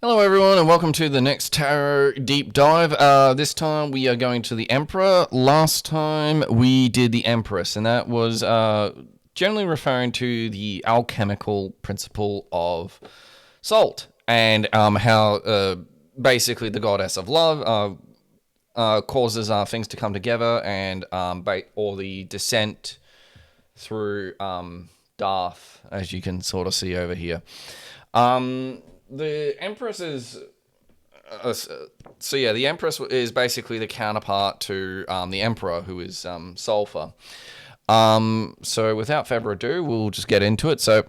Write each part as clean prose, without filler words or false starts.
Hello everyone and welcome to the next tarot deep dive. This time we are going to the Emperor. Last time we did the Empress, and that was generally referring to the alchemical principle of salt and how basically the goddess of love causes things to come together, and or the descent through Darth, as you can sort of see over here. The Empress is the Empress is basically the counterpart to the Emperor, who is sulfur. So without further ado, we'll just get into it. So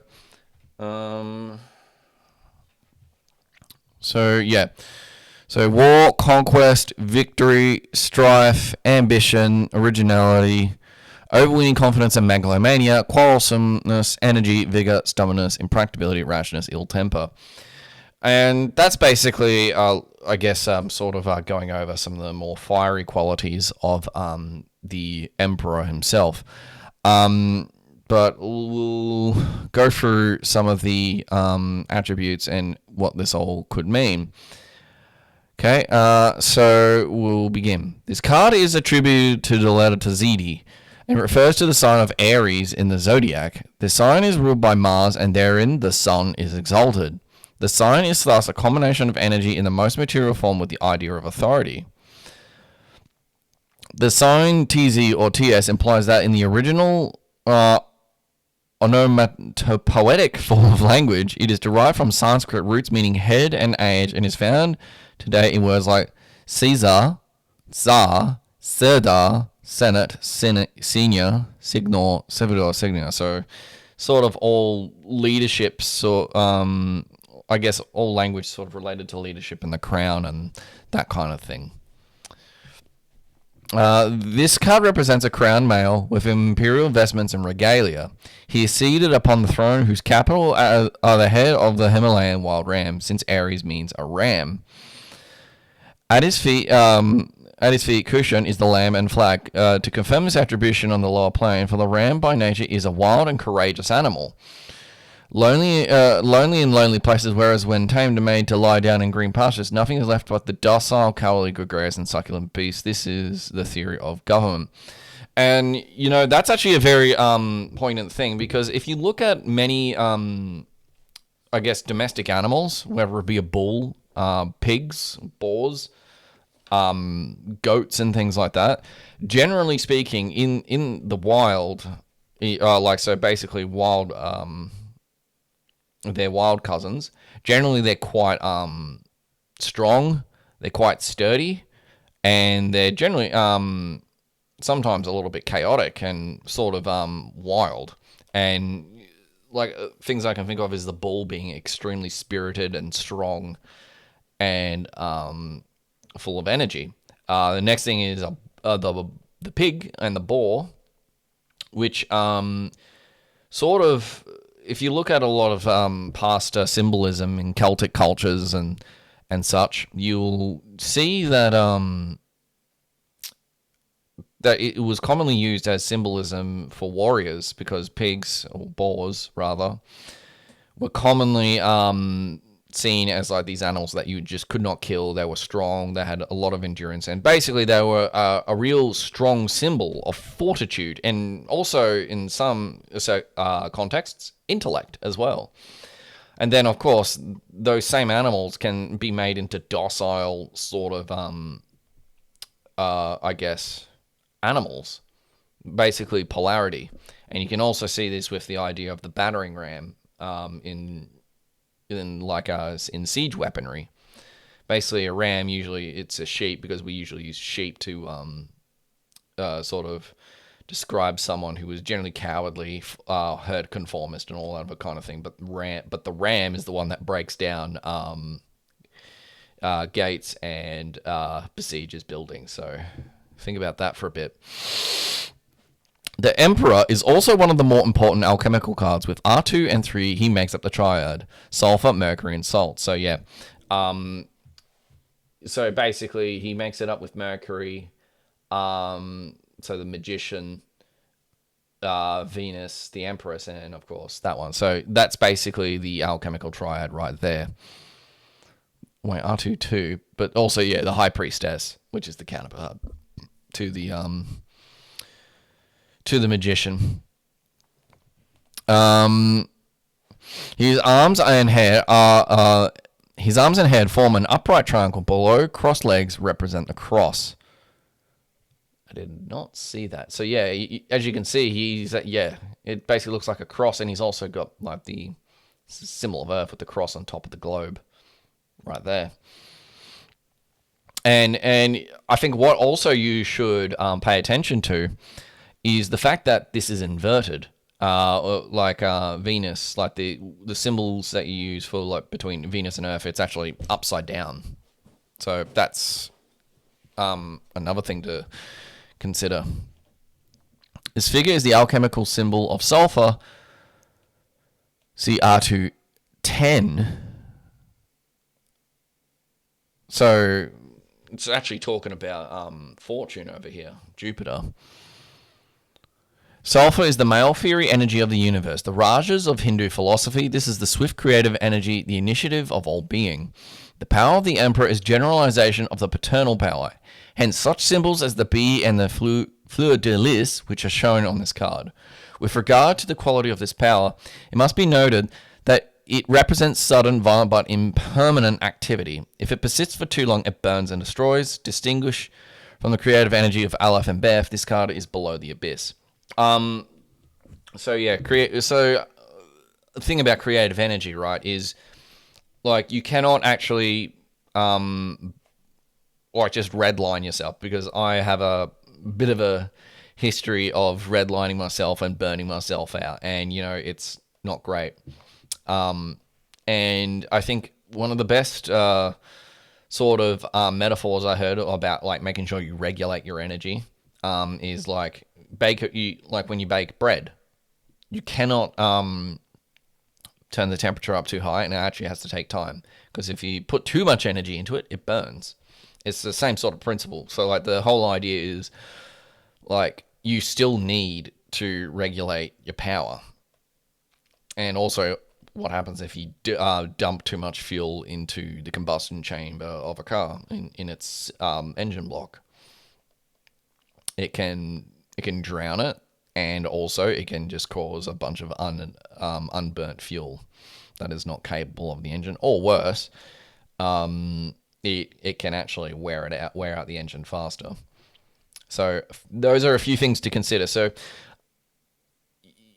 war, conquest, victory, strife, ambition, originality, overweening confidence and megalomania, quarrelsomeness, energy, vigor, stubbornness, impracticability, rashness, ill temper. And that's basically, I guess, sort of going over some of the more fiery qualities of the Emperor himself. But we'll go through some of the attributes and what this all could mean. Okay, so we'll begin. This card is attributed to the letter Tzedi, and refers to the sign of Aries in the zodiac. The sign is ruled by Mars, and therein the sun is exalted. The sign is thus a combination of energy in the most material form with the idea of authority. The sign TZ or TS implies that in the original onomatopoetic form of language, it is derived from Sanskrit roots meaning head and age, and is found today in words like Caesar, Tsar, Serdar, Senate, Senior, Signor, Servidor, Signia. So sort of all leadership, I guess all language sort of related to leadership and the crown and that kind of thing. This card represents a crowned male with imperial vestments and regalia. He is seated upon the throne whose capital are the head of the Himalayan wild ram, since Aries means a ram. At his feet, cushion is the lamb and flag. To confirm this attribution on the lower plane, for the ram by nature is a wild and courageous animal. Lonely in lonely places, whereas when tamed and made to lie down in green pastures, nothing is left but the docile, cowardly, gregarious, and succulent beast. This is the theory of government. And, you know, that's actually a very poignant thing, because if you look at many, I guess, domestic animals, whether it be a bull, pigs, boars, goats, and things like that, generally speaking, in the wild, basically wild... they're wild cousins. Generally, they're quite strong. They're quite sturdy, and they're generally sometimes a little bit chaotic and sort of wild. And like things I can think of is the bull being extremely spirited and strong, and full of energy. The next thing is the pig and the boar, which sort of. If you look at a lot of past symbolism in Celtic cultures and such, you'll see that that it was commonly used as symbolism for warriors, because pigs, or boars rather, were commonly seen as like these animals that you just could not kill. They were strong, they had a lot of endurance, and basically they were a real strong symbol of fortitude, and also in some contexts, intellect as well. And then of course those same animals can be made into docile sort of I guess animals, basically polarity. And you can also see this with the idea of the battering ram in siege weaponry. Basically a ram, usually it's a sheep, because we usually use sheep to sort of describe someone who was generally cowardly, herd conformist, and all that kind of thing. But the ram is the one that breaks down gates and besieges buildings. So think about that for a bit. The Emperor is also one of the more important alchemical cards. With R2 and 3, he makes up the triad: sulfur, mercury, and salt. So yeah, so basically he makes it up with mercury. So the magician, Venus, the Empress, and of course that one. So that's basically the alchemical triad right there. Wait, R2 2, but also the High Priestess, which is the counterpart to the magician. His arms and head form an upright triangle. Below crossed legs represent the cross. I did not see that. So as you can see, it basically looks like a cross, and he's also got like the symbol of Earth with the cross on top of the globe, right there. And I think what also you should pay attention to is the fact that this is inverted. Like Venus, like the symbols that you use for like between Venus and Earth, it's actually upside down. So that's another thing to consider. This figure is the alchemical symbol of sulfur. See R210. So it's actually talking about fortune over here, Jupiter. Sulfur is the male fiery energy of the universe, the Rajas of Hindu philosophy. This is the swift creative energy, the initiative of all being. The power of the emperor is generalization of the paternal power. Hence, such symbols as the bee and the fleur de lis, which are shown on this card. With regard to the quality of this power, it must be noted that it represents sudden, violent, but impermanent activity. If it persists for too long, it burns and destroys. Distinguished from the creative energy of Aleph and Beth, this card is below the abyss. The thing about creative energy, right, is like you cannot actually just redline yourself, because I have a bit of a history of redlining myself and burning myself out, and it's not great. And I think one of the best metaphors I heard about like making sure you regulate your energy is like when you bake bread, you cannot turn the temperature up too high, and it actually has to take time, because if you put too much energy into it, it burns. It's the same sort of principle. So like the whole idea is like you still need to regulate your power. And also what happens if you dump too much fuel into the combustion chamber of a car in its engine block. It can drown it, and also it can just cause a bunch of unburnt fuel that is not capable of the engine, or worse, it can actually wear out the engine faster. So those are a few things to consider. So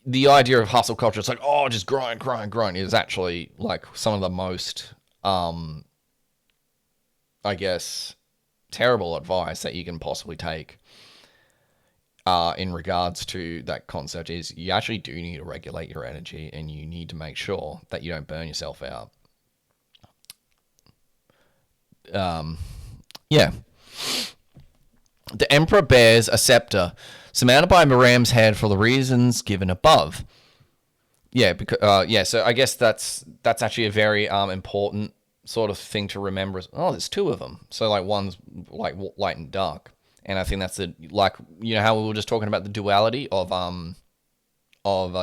the idea of hustle culture, it's like, oh, just grind, is actually like some of the most, I guess, terrible advice that you can possibly take in regards to that concept. Is you actually do need to regulate your energy, and you need to make sure that you don't burn yourself out. The emperor bears a scepter surmounted by Miriam's head for the reasons given above. So I guess that's actually a very important sort of thing to remember. There's two of them. So like one's like light and dark, and I think that's how we were just talking about the duality of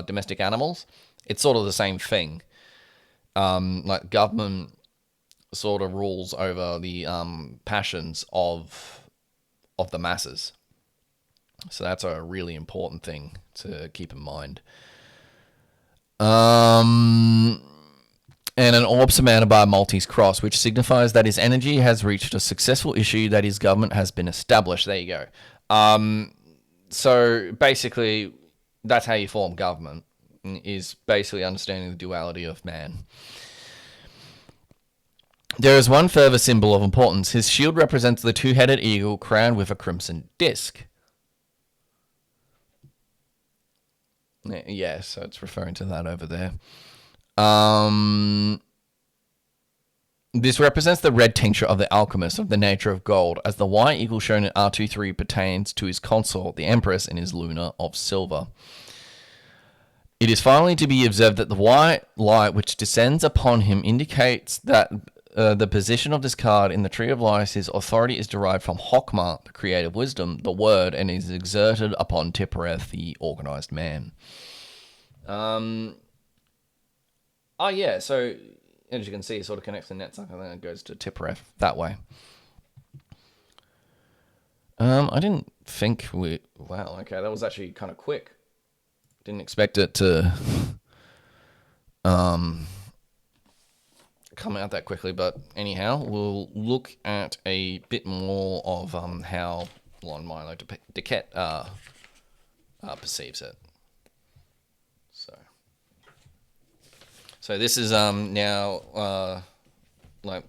domestic animals. It's sort of the same thing. Like government sort of rules over the passions of the masses. So that's a really important thing to keep in mind. And an orb surmounted by a Maltese cross, which signifies that his energy has reached a successful issue, that his government has been established. There you go. So basically, that's how you form government, is basically understanding the duality of man. There is one further symbol of importance. His shield represents the two-headed eagle crowned with a crimson disc. Yeah, so it's referring to that over there. This represents the red tincture of the alchemist of the nature of gold, as the white eagle shown in R23 pertains to his consort, the Empress, and his Luna of silver. It is finally to be observed that the white light which descends upon him indicates that the position of this card in the Tree of Life, his authority is derived from Hokmah, the creative wisdom, the word, and is exerted upon Tippereth, the organized man. So as you can see, it sort of connects to Netzach, and then it goes to Tippereth that way. I didn't think we... Wow, okay, that was actually kind of quick. Didn't expect it to come out that quickly, but anyhow, we'll look at a bit more of how Lon Milo Duquette perceives it. So this is now like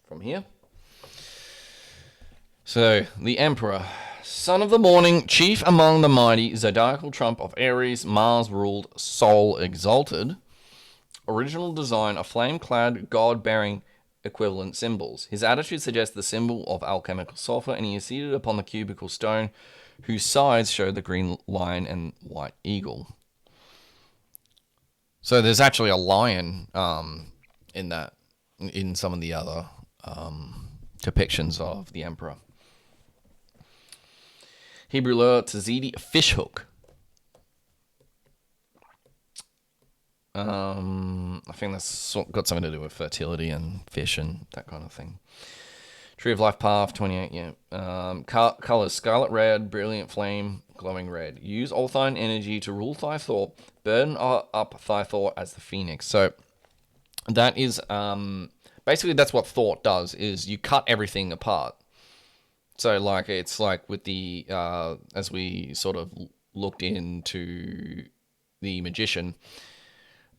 from here. So the Emperor, son of the morning, chief among the mighty, zodiacal trump of Aries, Mars-ruled, soul exalted. Original design, a flame-clad god-bearing equivalent symbols. His attitude suggests the symbol of alchemical sulfur, and he is seated upon the cubical stone, whose sides show the green lion and white eagle. So there's actually a lion in some of the other depictions of the Emperor. Hebrew lure, tzatziki, fishhook. I think that's got something to do with fertility and fish and that kind of thing. Tree of Life Path, 28, yeah. Colors, scarlet red, brilliant flame, glowing red. Use all thine energy to rule thy thought. Burn up thy thought as the phoenix. So that is, basically that's what thought does, is you cut everything apart. So, like, it's like with the, as we sort of looked into the magician,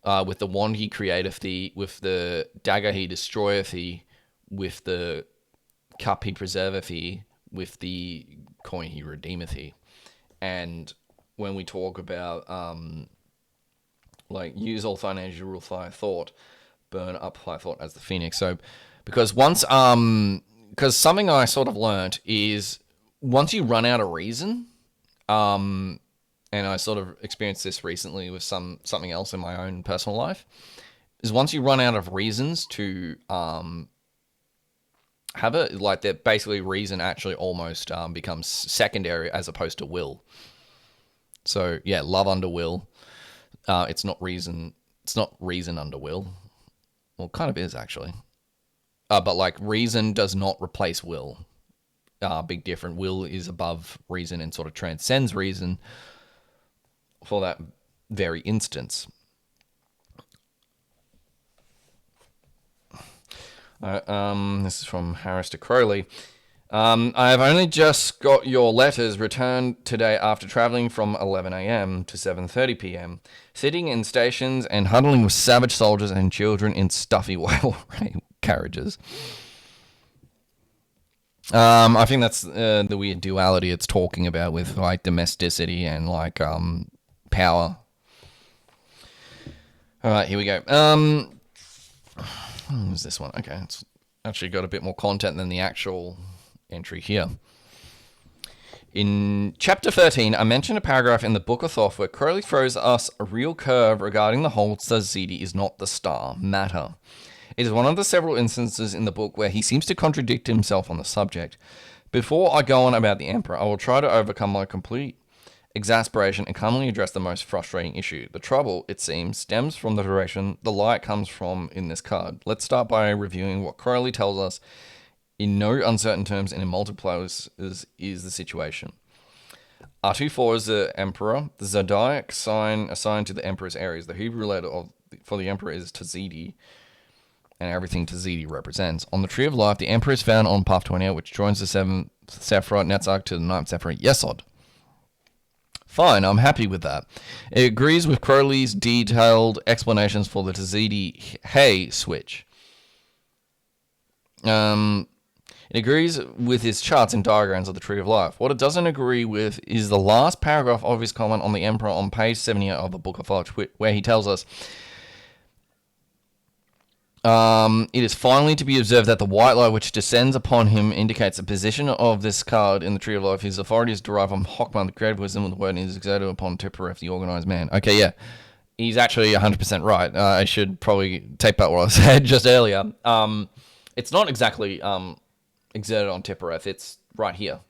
with the wand he createth thee, with the dagger he destroyeth thee, with the cup he preserveth thee, with the coin he redeemeth thee. And when we talk about, like, use all thine energy to rule thy thought, burn up thy thought as the phoenix. So, because once, because something I sort of learnt is once you run out of reason, and I sort of experienced this recently with something else in my own personal life, is once you run out of reasons to have it, like that, basically reason actually almost becomes secondary as opposed to will. So yeah, love under will. It's not reason. It's not reason under will. Well, it kind of is actually. But like reason does not replace will. Big difference. Will is above reason and sort of transcends reason for that very instance. This is from Harris to Crowley. I have only just got your letters returned today after travelling from 11 a.m. to 7:30 p.m., sitting in stations and huddling with savage soldiers and children in stuffy whale carriages. I think that's the weird duality it's talking about with like domesticity and like power. All right, here we go. What's this one? Okay, it's actually got a bit more content than the actual entry here. In chapter 13, I mentioned a paragraph in the Book of Thoth where Crowley throws us a real curve regarding the whole tzatziki is not the star matter. It is one of the several instances in the book where he seems to contradict himself on the subject. Before I go on about the Emperor, I will try to overcome my complete exasperation and calmly address the most frustrating issue. The trouble, it seems, stems from the direction the light comes from in this card. Let's start by reviewing what Crowley tells us in no uncertain terms and in multiple places is the situation. R24 is the Emperor. The zodiac sign assigned to the Emperor is Aries. The Hebrew letter for the Emperor is tzatziki, and everything tzatziki represents. On the Tree of Life, the Emperor is found on Path 28, which joins the 7th Sephirah Netzach to the 9th Sephirah Yesod. Fine, I'm happy with that. It agrees with Crowley's detailed explanations for the tzatziki hey switch. It agrees with his charts and diagrams of the Tree of Life. What it doesn't agree with is the last paragraph of his comment on the Emperor on page 78 of the Book of Thoth, where he tells us, it is finally to be observed that the white light which descends upon him indicates the position of this card in the Tree of Life. His authority is derived from Hokman, the creative wisdom of the word, and is exerted upon Tippereth, the organized man. Okay, yeah. He's actually 100% right. I should probably take back what I said just earlier. It's not exactly exerted on Tippereth. It's right here.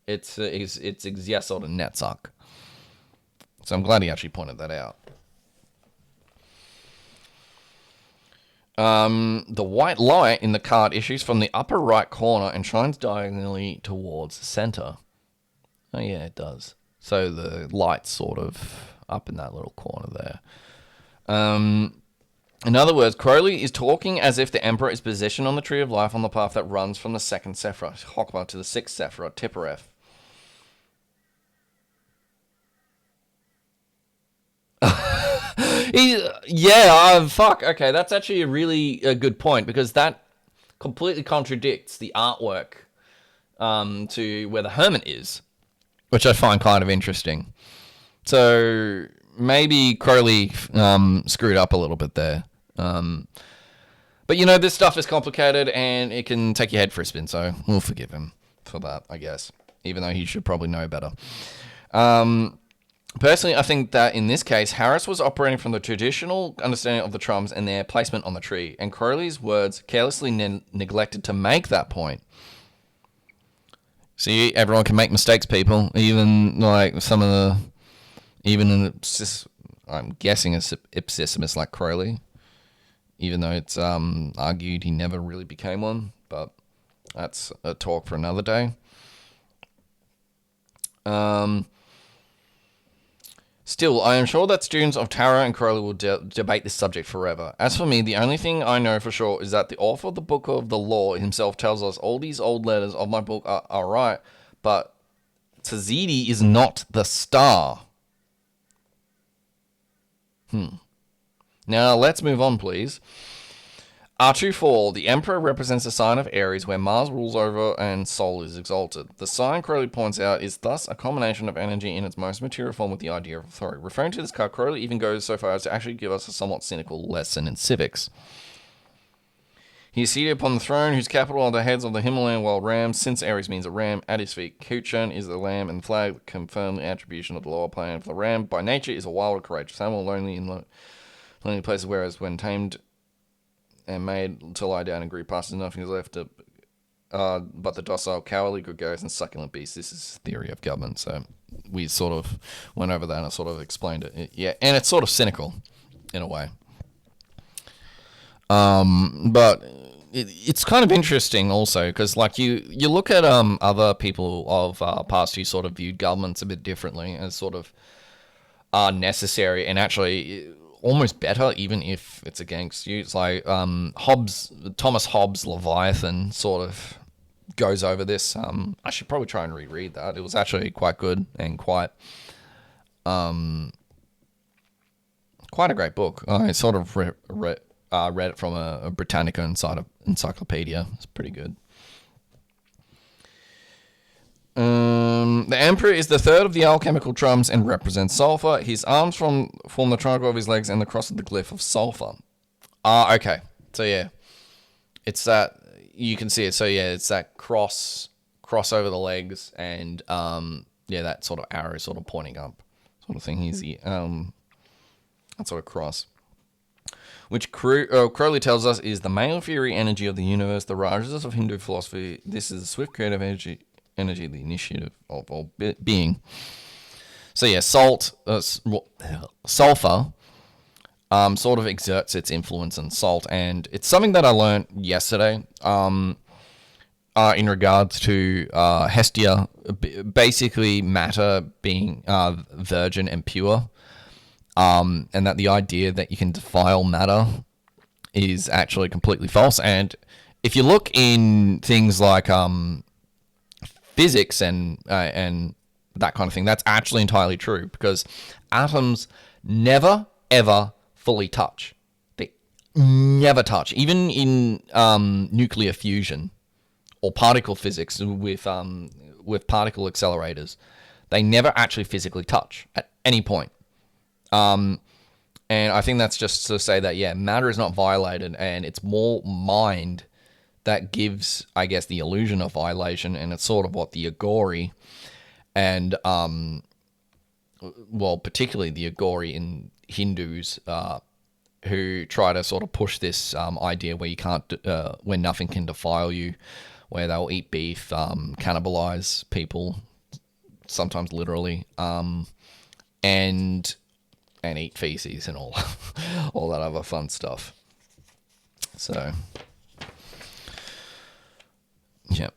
It's Yesod and Netzach. So I'm glad he actually pointed that out. The white light in the card issues from the upper right corner and shines diagonally towards the center. Oh, yeah, it does. So the light's sort of up in that little corner there. In other words, Crowley is talking as if the Emperor is positioned on the Tree of Life on the path that runs from the 2nd Sephirah, Chokmah, to the 6th Sephirah, Tiphareth. Fuck. Okay, that's actually a really good point, because that completely contradicts the artwork to where the Hermit is, which I find kind of interesting. So maybe Crowley screwed up a little bit there. But, you know, this stuff is complicated and it can take your head for a spin, so we'll forgive him for that, I guess, even though he should probably know better. Personally, I think that in this case, Harris was operating from the traditional understanding of the trums and their placement on the tree, and Crowley's words carelessly neglected to make that point. See, everyone can make mistakes, people. Even like some of the, I'm guessing a ipsissimist like Crowley, even though it's argued he never really became one, but that's a talk for another day. Still, I am sure that students of tarot and Crowley will debate this subject forever. As for me, the only thing I know for sure is that the author of the Book of the Law himself tells us all these old letters of my book are right, but Tzidi is not the star. Now, let's move on, please. R24, the Emperor represents the sign of Aries, where Mars rules over and Sol is exalted. The sign, Crowley points out, is thus a combination of energy in its most material form with the idea of authority. Referring to this card, Crowley even goes so far as to actually give us a somewhat cynical lesson in civics. He is seated upon the throne, whose capital are the heads of the Himalayan wild rams. Since Aries means a ram, at his feet, Kuchen is the lamb, and the flag confirm the attribution of the lower plane of the ram. By nature is a wild, courageous animal, lonely in lonely places, whereas when tamed and made to lie down and grew past, nothing is left but the docile, cowardly, gregarious, and succulent beast. This is theory of government, so we sort of went over that and I sort of explained it. Yeah, and it's sort of cynical in a way. But it's kind of interesting also, because like you look at other people of past who sort of viewed governments a bit differently as sort of necessary and actually almost better, even if it's against you. It's like Thomas Hobbes' Leviathan sort of goes over this. I should probably try and reread that. It was actually quite good and quite a great book. I sort of read it from a Britannica encyclopedia. It's pretty good. The Emperor is the third of the alchemical trums and represents sulfur. His arms form the triangle of his legs and the cross of the glyph of sulfur. Okay. So yeah, it's that, you can see it. So yeah, it's that cross over the legs, and that sort of arrow sort of pointing up sort of thing. He's the that sort of cross, which Crowley tells us is the male fury energy of the universe, the rajas of Hindu philosophy. This is the swift creative energy, the initiative of all being. So yeah, sulfur sort of exerts its influence on salt, and it's something that I learned yesterday in regards to Hestia, basically matter being virgin and pure, and that the idea that you can defile matter is actually completely false. And if you look in things like physics and that kind of thing, that's actually entirely true, because atoms never ever fully touch. They never touch. Even in nuclear fusion or particle physics with particle accelerators, they never actually physically touch at any point. And I think that's just to say that, yeah, matter is not violated, and it's more mind that gives, I guess, the illusion of violation, and it's sort of what the Agori and, particularly the Agori in Hindus, who try to sort of push this idea where you can't, where nothing can defile you, where they'll eat beef, cannibalize people, sometimes literally, and eat feces and all that other fun stuff. So, yeah.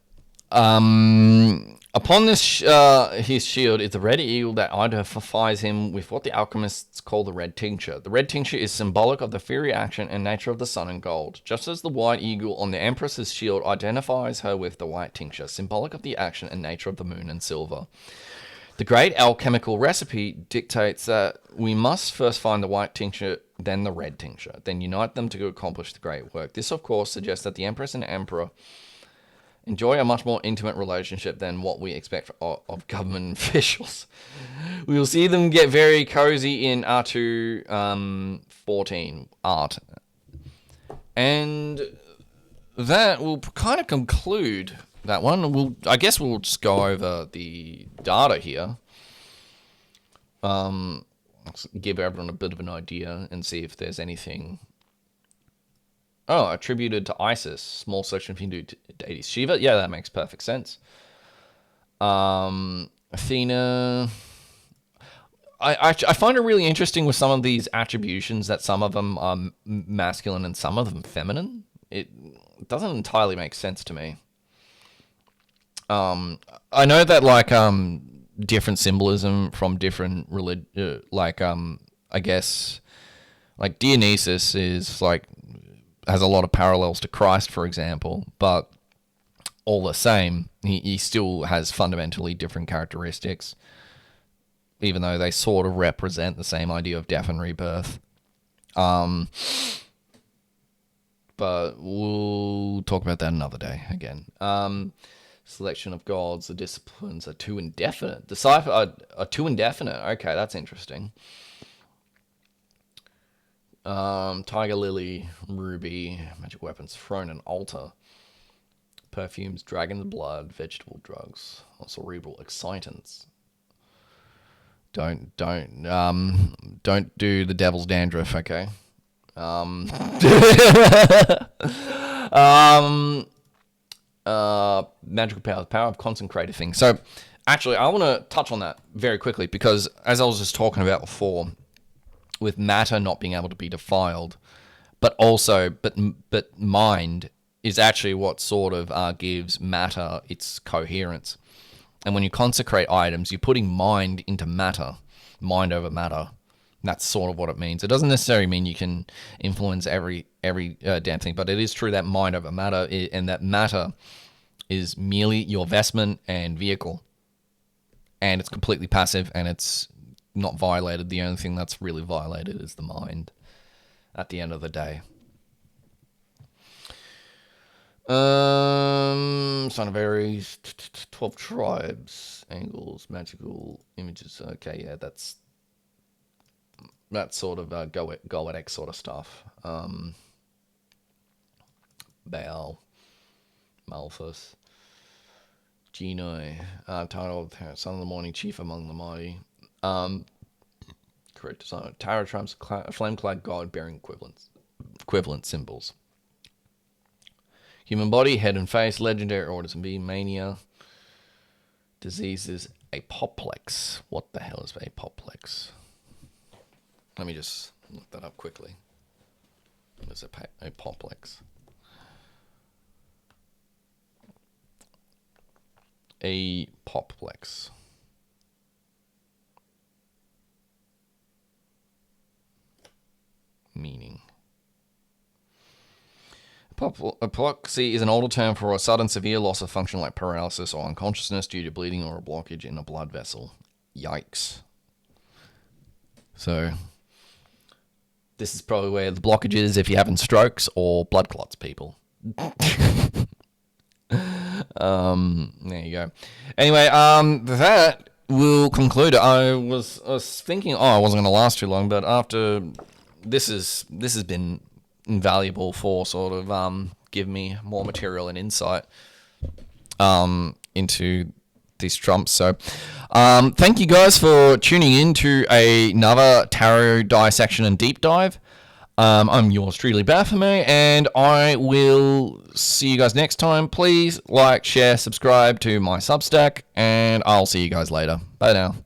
Upon this, his shield is the red eagle that identifies him with what the alchemists call the red tincture. The red tincture is symbolic of the fiery action and nature of the sun and gold, just as the white eagle on the Empress's shield identifies her with the white tincture, symbolic of the action and nature of the moon and silver. The great alchemical recipe dictates that we must first find the white tincture, then the red tincture, then unite them to accomplish the great work. This, of course, suggests that the Empress and Emperor enjoy a much more intimate relationship than what we expect of government officials. We will see them get very cozy in R2 14 art. And that will kind of conclude that one. I guess we'll just go over the data here. Let's give everyone a bit of an idea and see if there's anything. Oh, attributed to Isis. Small section of Hindu deities. Shiva? Yeah, that makes perfect sense. Athena. I find it really interesting with some of these attributions that some of them are masculine and some of them feminine. It doesn't entirely make sense to me. I know that, like, different symbolism from different I guess, like, Dionysus is, like, has a lot of parallels to Christ, for example, but all the same, he still has fundamentally different characteristics, even though they sort of represent the same idea of death and rebirth. But we'll talk about that another day again. Selection of gods, the disciplines are too indefinite. Decipher are too indefinite. Okay, that's interesting. Tiger lily, ruby, magic weapons, throne and altar, perfumes, dragon's blood, vegetable drugs, or cerebral excitants. Don't do the devil's dandruff, okay? Magical power, the power of concentrated things. So, actually, I want to touch on that very quickly because, as I was just talking about before, with matter not being able to be defiled, but mind is actually what sort of gives matter its coherence. And when you consecrate items, you're putting mind into matter, mind over matter. That's sort of what it means. It doesn't necessarily mean you can influence every damn thing, but it is true that mind over matter, and that matter is merely your vestment and vehicle. And it's completely passive, and it's not violated. The only thing that's really violated is the mind at the end of the day. Son of Aries, 12 tribes, angles, magical images. Okay, yeah, that's sort of Goetic sort of stuff. Baal, Malthus, Genoi, title Son of the Morning, Chief among the Mighty. Correct design. Tarot trumps, flame-clad god bearing equivalent symbols. Human body, head and face, legendary orders and being, mania. Diseases, apoplex. What the hell is apoplex? Let me just look that up quickly. What is apoplex? Apoplex. Meaning. Apoplexy is an older term for a sudden severe loss of function like paralysis or unconsciousness due to bleeding or a blockage in a blood vessel. Yikes. So, this is probably where the blockage is if you're having strokes or blood clots, people. There you go. Anyway, that will conclude it. I was thinking, I wasn't going to last too long, but after this has been invaluable for sort of give me more material and insight into these trumps. So thank you guys for tuning in to another tarot dissection and deep dive. I'm yours truly, Baphomet, and I will see you guys next time. Please like, share, subscribe to my Substack, and I'll see you guys later. Bye now.